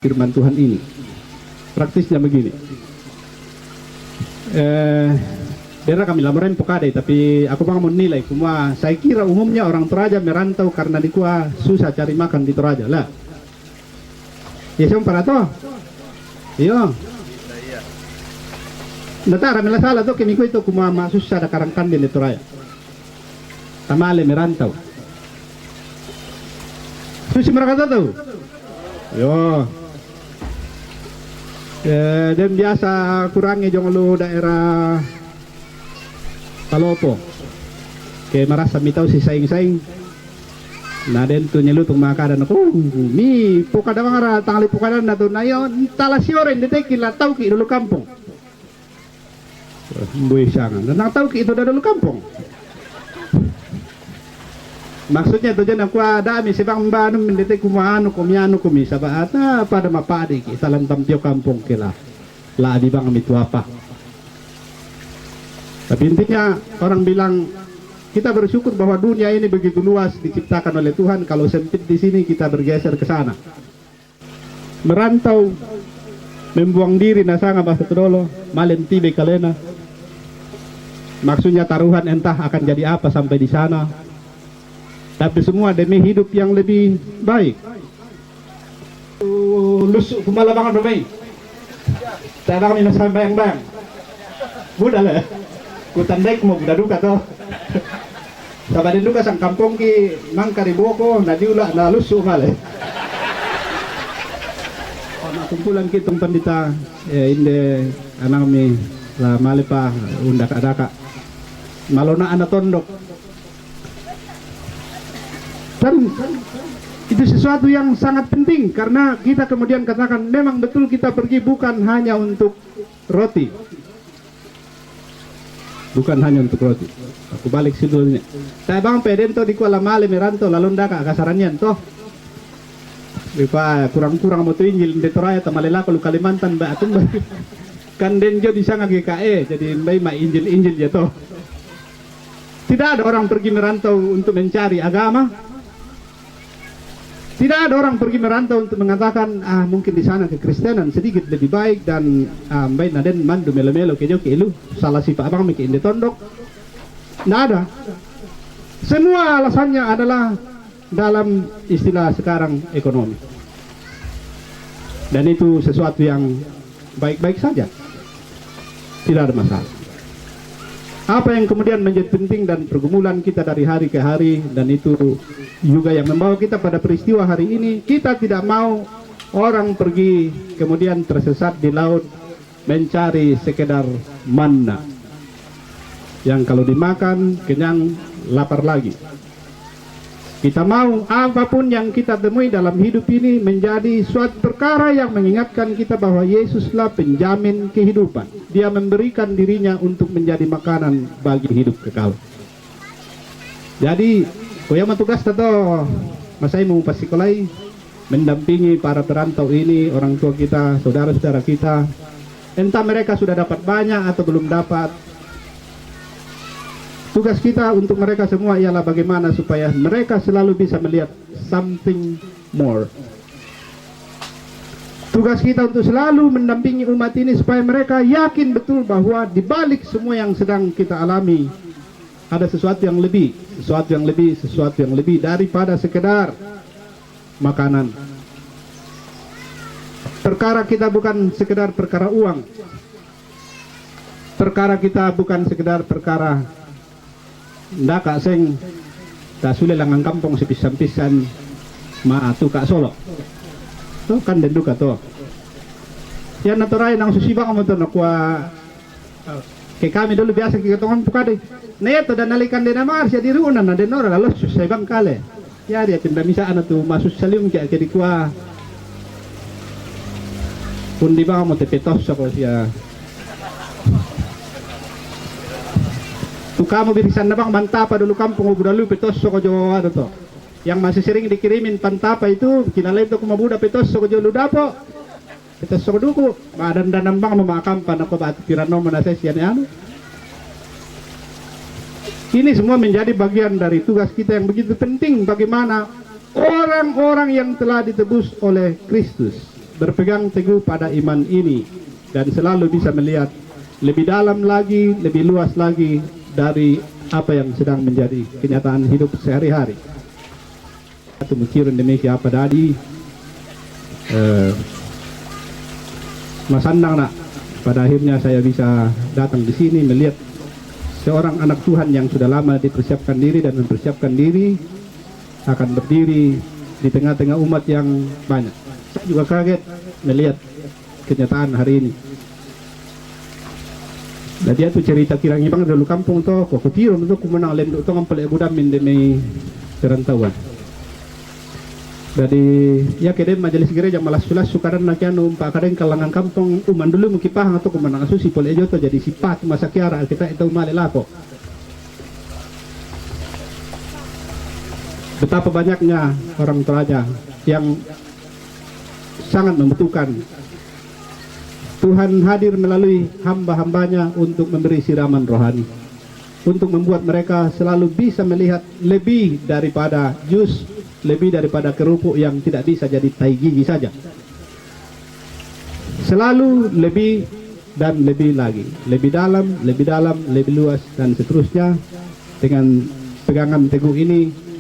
firman Tuhan ini. Praktisnya begini. Daerah kami lamoran pokade, tapi aku bang mau nilai semua. Saya kira umumnya orang Toraja merantau karena di kuah susah cari makan di Toraja lah. Ya siapa para toh? Iya. Natara mila salah tuh kami itu kumama susah ada karangkan di Toraja. Tamale merantau. Susi mereka tahu. Yo. Dan biasa kurangi jong lu daerah Palopo kayak merasa mitau si saing-saing nah den tu nyelu tung makadan aku mi pokada mangara tangli pokada na tu na yon tala sioren deteki la tau ki dulu kampung mbuy sangan na tau ki itu dulu kampung maksudnya tujuan aku ada mi sebang banu mendetek kumano kumiano kumi sabata pada mapadi ki salan tampio kampung kila la di bang itu apa. Tapi intinya orang bilang kita bersyukur bahwa dunia ini begitu luas diciptakan oleh Tuhan. Kalau sempit di sini kita bergeser ke sana. Merantau, membuang diri nasanga bahasa Todolo, malen tibe kalena. Maksudnya taruhan entah akan jadi apa sampai di sana. Tapi semua demi hidup yang lebih baik. Lusuk kumalabangan bermain. Saya bang minum sampai yang bang. Mudah lah. Ku tandai mo buda duka to. Sabaden duka sang kampung ki mangka riboko na diula na lusu male. Ona kumpulan kitong pandita inde anang mi la male pa undak adaka. Malona ana tondok. Dan itu sesuatu yang sangat penting karena kita kemudian katakan memang betul kita pergi bukan hanya untuk roti. Bukan hanya untuk roti. Aku balik sidulnya. Saya bang peden to di Kuala Male meranto lalonda ka kasarannya toh. Lipa kurang-kurang mau injil di Toraya tamalela kalau Kalimantan ba atun ba. Kan denjo di sana GKE jadi mbay ma injil ya toh. Tidak ada orang pergi merantau untuk mencari agama. Tidak ada orang pergi merantau untuk mengatakan mungkin di sana kekristenan sedikit lebih baik dan baik naden mandu melo-melo kejo kelu salah si Pak Abang mikin di tondok. Tidak ada. Semua alasannya adalah dalam istilah sekarang ekonomi. Dan itu sesuatu yang baik-baik saja. Tidak ada masalah. Apa yang kemudian menjadi penting dan pergumulan kita dari hari ke hari dan itu juga yang membawa kita pada peristiwa hari ini. Kita tidak mau orang pergi kemudian tersesat di laut mencari sekedar manna yang kalau dimakan kenyang lapar lagi. Kita mau apapun yang kita temui dalam hidup ini menjadi suatu perkara yang mengingatkan kita bahwa Yesuslah penjamin kehidupan. Dia memberikan dirinya untuk menjadi makanan bagi hidup kekal. Jadi, kuyama tugas tato masai mau pasikolai mendampingi para perantau ini, orang tua kita, saudara-saudara kita. Entah mereka sudah dapat banyak atau belum dapat. Tugas kita untuk mereka semua ialah bagaimana supaya mereka selalu bisa melihat something more. Tugas kita untuk selalu mendampingi umat ini supaya mereka yakin betul bahwa di balik semua yang sedang kita alami ada sesuatu yang lebih, sesuatu yang lebih daripada sekedar makanan. Perkara kita bukan sekedar perkara uang. Perkara kita bukan sekedar perkara ndak kak seng tak sulit langang kampung sepisan-pisan maatu kak Solo to kan den duka to yan naturay nang susibang mo to nakwa kay kami dulu biasa kigatongan pukade na ito dan nalikan din na siya di ruunan na den ora lalos sa ibang kale ya dia tinda misa ano to masus salium kaya kadi kwa kundi ba mo tepetos sa ko siya kamu birisan na bang mantapa dulu kampung ubudalu petos ko jo ano to yang masih sering dikirimin pantapa itu kinalay to kumabuda petos ko jo ludapo petos ko duku madandanan bang mamakampan ako ba at pirano manases yan ano. Ini semua menjadi bagian dari tugas kita yang begitu penting bagaimana orang-orang yang telah ditebus oleh Kristus berpegang teguh pada iman ini dan selalu bisa melihat lebih dalam lagi, lebih luas lagi dari apa yang sedang menjadi kenyataan hidup sehari-hari. Atau mikirin demikian apa tadi, masandang nak, pada akhirnya saya bisa datang di sini melihat seorang anak Tuhan yang sudah lama dipersiapkan diri dan mempersiapkan diri akan berdiri di tengah-tengah umat yang banyak. Saya juga kaget melihat kenyataan hari ini. Dan dia tuh cerita kirang ibang dulu kampung tuh, kok ketiru tuh kumenang lenduk tuh ngampel budamin demi perantauan. Jadi ya kedai majelis gereja malas sulas sukaran nakian umpa kadang kalangan kampung uman dulu mukipah atau kumenang asusi pole ejo tuh jadi sifat masa kiara kita itu male lapo. Betapa banyaknya orang Toraja yang sangat membutuhkan Tuhan hadir melalui hamba-hambanya untuk memberi siraman rohani, untuk membuat mereka selalu bisa melihat lebih daripada jus, lebih daripada kerupuk yang tidak bisa jadi tai gigi saja. Selalu lebih dan lebih lagi, lebih dalam, lebih luas dan seterusnya. Dengan pegangan teguh ini,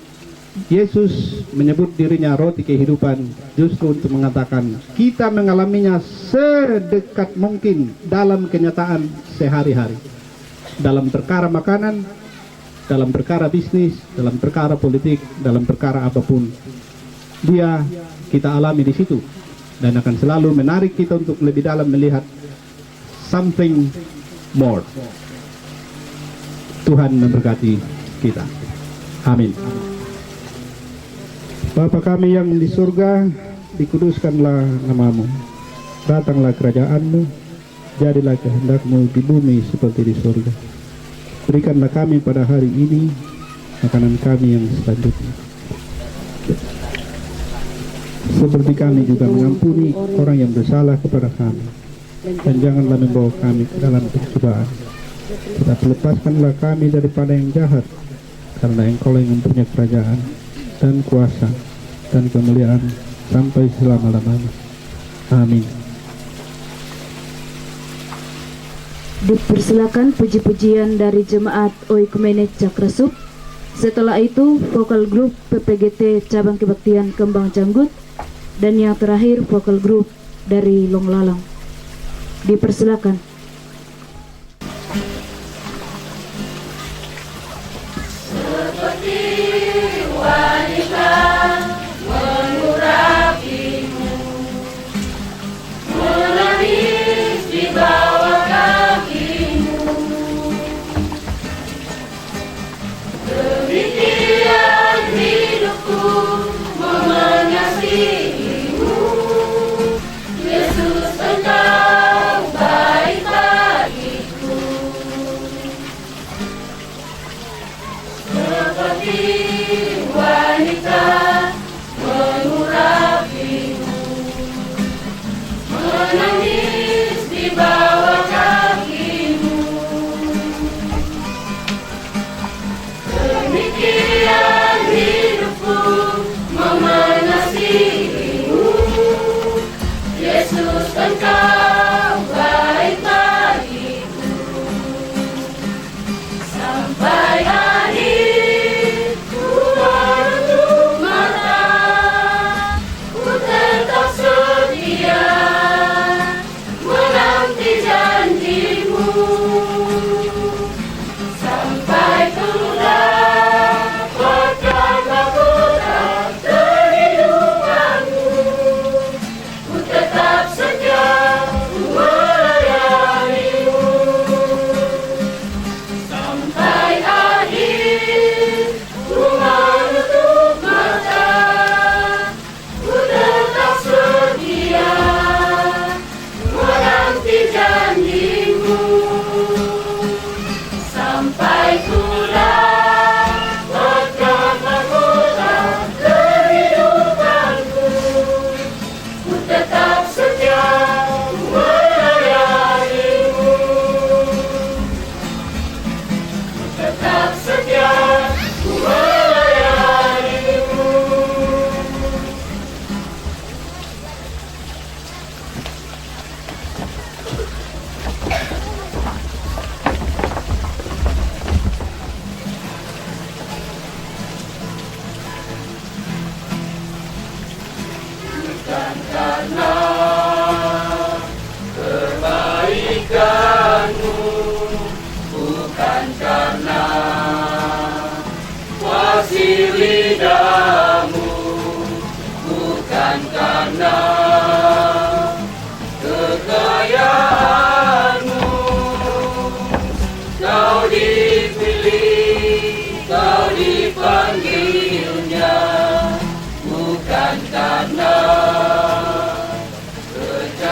Yesus menyebut dirinya roti kehidupan justru untuk mengatakan kita mengalaminya sedekat mungkin dalam kenyataan sehari-hari. Dalam perkara makanan, dalam perkara bisnis, dalam perkara politik, dalam perkara apapun, dia kita alami di situ dan akan selalu menarik kita untuk lebih dalam melihat something more. Tuhan memberkati kita. Amin. Bapa kami yang di surga, dikuduskanlah namamu. Datanglah kerajaanmu, jadilah kehendakmu di bumi seperti di surga. Berikanlah kami pada hari ini makanan kami yang selanjutnya. Seperti kami juga mengampuni orang yang bersalah kepada kami. Dan janganlah membawa kami ke dalam pencobaan. Tetapi lepaskanlah kami daripada yang jahat, karena Engkau yang mempunyai kerajaan dan kuasa dan kemuliaan sampai selama-lamanya. Amin. Dipersilakan puji-pujian dari jemaat Oikumene Cakrasup. Setelah itu vokal grup PPGT Cabang Kebaktian Kembang Janggut, dan yang terakhir vokal grup dari Longlalang. Dipersilakan.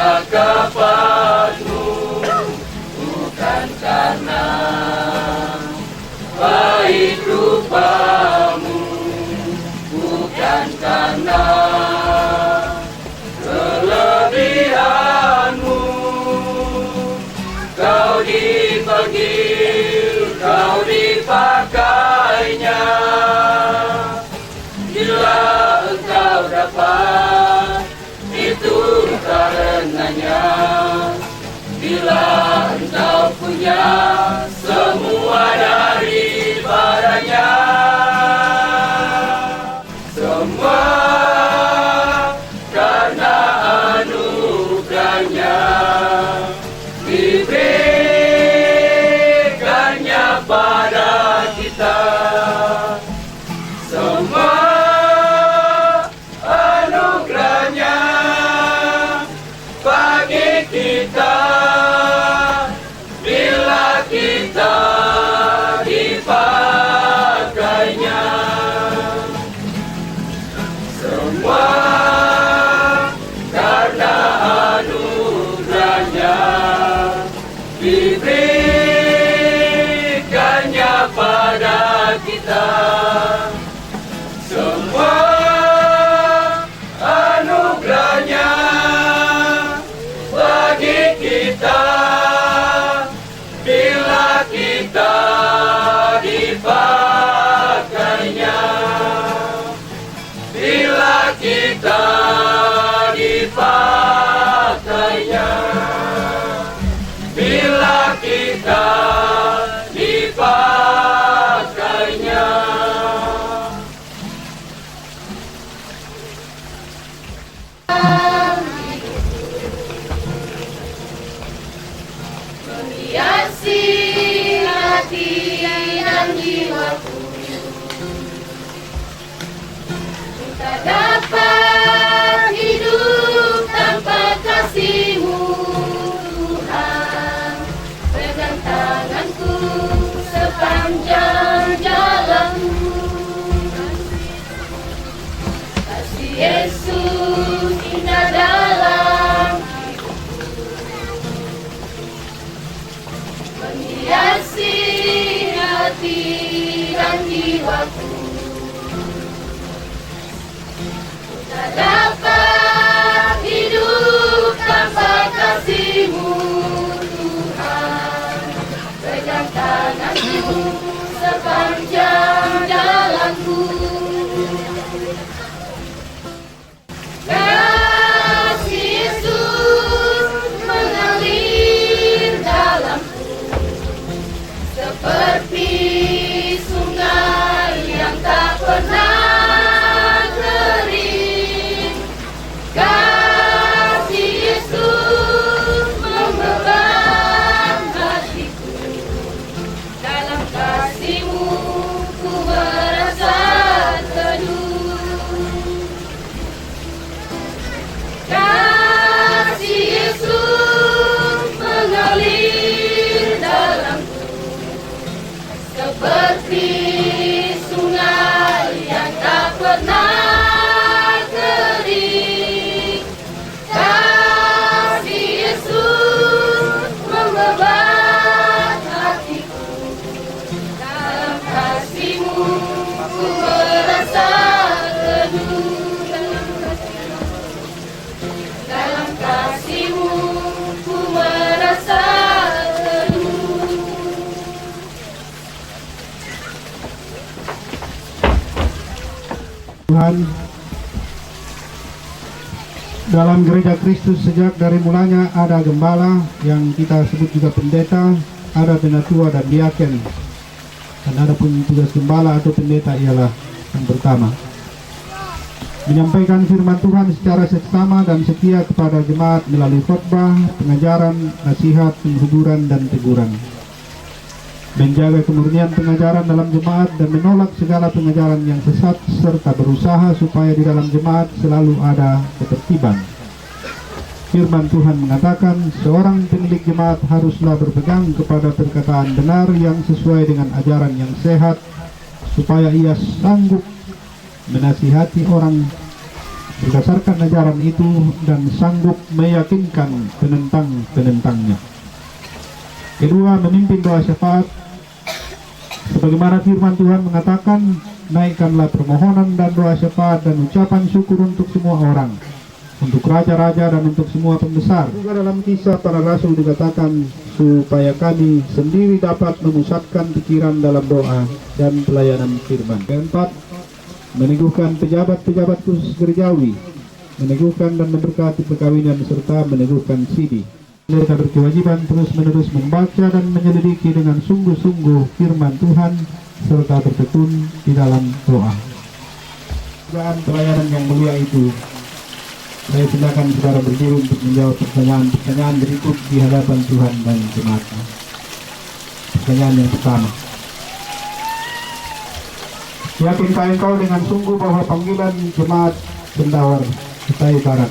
cakapatmu, bukan karena baik rupamu, bukan karena kelebihanmu. Kau dipanggil, kau dipakainya. Bila engkau dapat, itu karenanya. Bila engkau punya semua daripadanya, semua karena anugerahnya diberikannya pada kita. Semua anugerahnya bagi kita bila kita dipakainya. Semua karena anugerahnya diberikannya pada kita. Semua anugerahnya bagi kita bila kita dipakainya. Bila kita dipakainya. Bila kita dipakainya. Menghiasi hati dan jiwaku, tak dapat hidup tanpa kasih-Mu, Tuhan. Pegang tanganku sepanjang jalanmu. Kasih Yesus indah dalam menghiasi hati dan jiwaku. Tak dapat hidup tanpa kasih-Mu, Tuhan. Pegang tanganku sepanjang jalanku. Kasih Yesus mengalir dalamku seperti sungai yang tak pernah kering. Kasih Yesus membeban hatiku. Dalam kasih-Mu ku merasa teduh. Kasih Yesus mengalir dalamku seperti sungai yang tak pernah kering. Kasih Yesus membeban hatiku. Dalam kasih-Mu ku merasa teduh. Dalam kasih-Mu ku merasa teduh. Tuhan, dalam gereja Kristus sejak dari mulanya ada gembala yang kita sebut juga pendeta, ada penatua dan diaken. Dan ada pun tugas gembala atau pendeta ialah yang pertama, menyampaikan firman Tuhan secara seksama dan setia kepada jemaat melalui khotbah, pengajaran, nasihat, penghiburan, dan teguran. Menjaga kemurnian pengajaran dalam jemaat dan menolak segala pengajaran yang sesat, serta berusaha supaya di dalam jemaat selalu ada ketertiban. Firman Tuhan mengatakan, seorang pemilik jemaat haruslah berpegang kepada perkataan benar yang sesuai dengan ajaran yang sehat, supaya ia sanggup menasihati orang berdasarkan ajaran itu dan sanggup meyakinkan penentang-penentangnya. Kedua, memimpin doa syafaat sebagaimana firman Tuhan mengatakan, naikkanlah permohonan dan doa syafaat dan ucapan syukur untuk semua orang, untuk raja-raja dan untuk semua pembesar. Juga dalam Kisah Para Rasul dikatakan supaya kami sendiri dapat memusatkan pikiran dalam doa dan pelayanan firman. Keempat, meneguhkan pejabat-pejabat khusus gerejawi, meneguhkan dan memberkati perkawinan serta meneguhkan sidi. Mereka berkewajiban terus-menerus membaca dan menyelidiki dengan sungguh-sungguh firman Tuhan serta bertekun di dalam doa. Dan pelayanan yang mulia itu, saya silakan saudara berdiri untuk menjawab pertanyaan-pertanyaan berikut di hadapan Tuhan dan jemaatnya. Pertanyaan yang pertama, yakinkah engkau dengan sungguh bahwa panggilan jemaat Sendawar Kutai Barat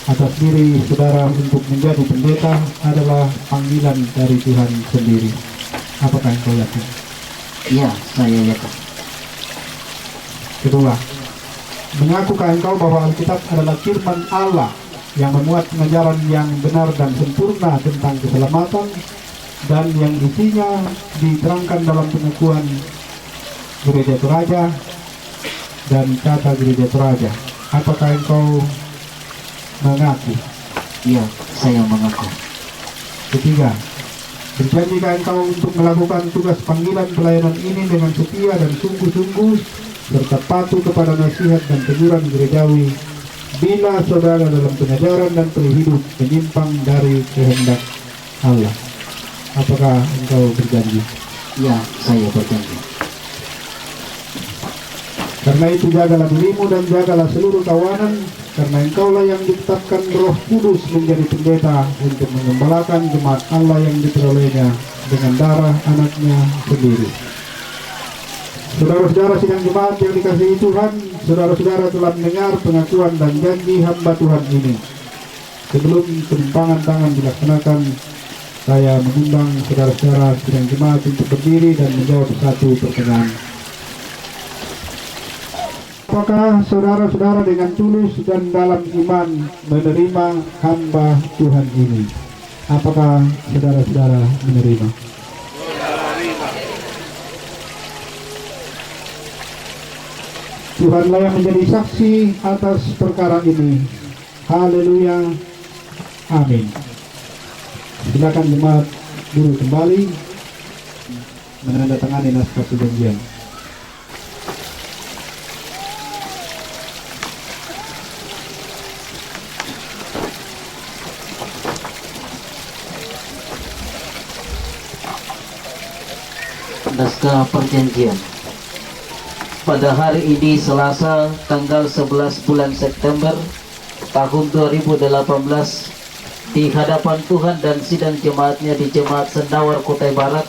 atas diri saudara untuk menjadi pendeta adalah panggilan dari Tuhan sendiri? Apakah engkau yakin? Ya, saya yakin. Kedua, mengakukah engkau bahwa Alkitab adalah firman Allah yang memuat pengajaran yang benar dan sempurna tentang keselamatan dan yang isinya diterangkan dalam pengakuan Gereja Toraja dan kata Gereja Toraja? Apakah engkau mengaku? Ya, saya mengaku. Ketiga, berjanjikah engkau untuk melakukan tugas panggilan pelayanan ini dengan setia dan sungguh-sungguh serta patuh kepada nasihat dan teguran gerejawi bila saudara dalam pengajaran dan berhidup menyimpang dari kehendak Allah? Apakah engkau berjanji? Ya, saya berjanji. Karena itu jagalah dirimu dan jagalah seluruh kawanan, karena engkaulah yang ditetapkan Roh Kudus menjadi pendeta untuk mengembalakan jemaat Allah yang diperolehnya dengan darah anaknya sendiri. Saudara-saudara sidang jemaat yang dikasihi Tuhan, saudara-saudara telah mendengar pengakuan dan janji hamba Tuhan ini. Sebelum penimpangan tangan dilaksanakan, saya mengundang saudara-saudara sidang jemaat untuk berdiri dan menjawab satu pertanyaan. Apakah saudara-saudara dengan tulus dan dalam iman menerima hamba Tuhan ini? Apakah saudara-saudara menerima? Tuhanlah yang menjadi saksi atas perkara ini. Haleluya. Amin. Silakan jemaat dulu kembali menandatangani naskah perjanjian. Naskah perjanjian. Pada hari ini Selasa tanggal 11 bulan September tahun 2018 di hadapan Tuhan dan sidang jemaatnya di Jemaat Sendawar Kutai Barat,